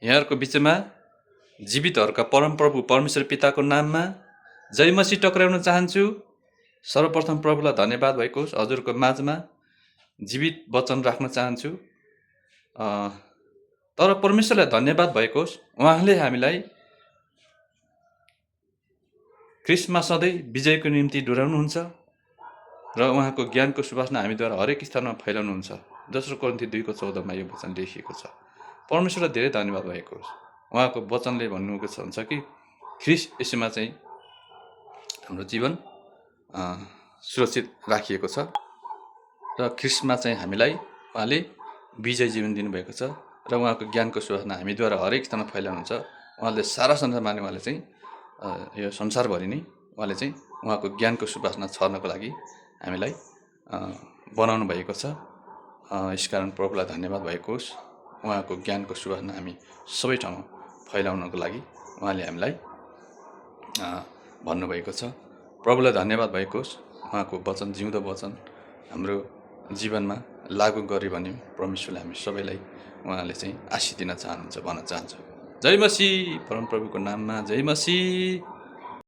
यहाँहरूको बिचमा जीवितहरूका परमप्रभु परमेश्वर पिताको नाममा जय मसीह टक्राउन चाहन्छु। सर्वप्रथम प्रभुलाई धन्यवाद भएको होस्, हजुरको माझमा जीवित वचन राख्न चाहन्छु। तर परमेश्वरलाई धन्यवाद भएको होस्, उहाँले हामीलाई ख्रिस्टमा सधैँ विजयको निम्ति डोर्याउनुहुन्छ र उहाँको ज्ञानको सुवासना हामीद्वारा हरेक स्थानमा फैलाउनुहुन्छ। दोस्रो कोरिन्थी 2:14 यो वचन लेखिएको छ। परमेश्वरलाई धेरै धन्यवाद भएको होस्। उहाँको वचनले भन्नुको छ कि ख्रिस्ट यसमा चाहिँ हाम्रो जीवन सुरक्षित राखिएको छ र ख्रिस्टमा चाहिँ हामीलाई उहाँले विजय जीवन दिनुभएको छ र उहाँको ज्ञानको सुवासना हामीद्वारा हरेक स्थानमा फैलाउनुहुन्छ। उहाँले सारा संसारमा उहाँले चाहिँ यो संसारभरि नै उहाँले चाहिँ उहाँको ज्ञानको सुवासना छर्नको लागि हामीलाई बनाउनु भएको छ। यसकारण प्रभुलाई धन्यवाद भएको होस्। उहाँको ज्ञानको सुवासना हामी सबै ठाउँमा फैलाउनको लागि उहाँले हामीलाई भन्नुभएको छ। प्रभुलाई धन्यवाद भएको होस्। उहाँको वचन जिउँदो वचन हाम्रो जीवनमा लागू गर्यो भने परमेश्वरले हामी सबैलाई उहाँले चाहिँ आशीष दिन चाहनुहुन्छ भन्न चाहन्छ। जय मसीह, परमप्रभुको नाममा जय मसीह।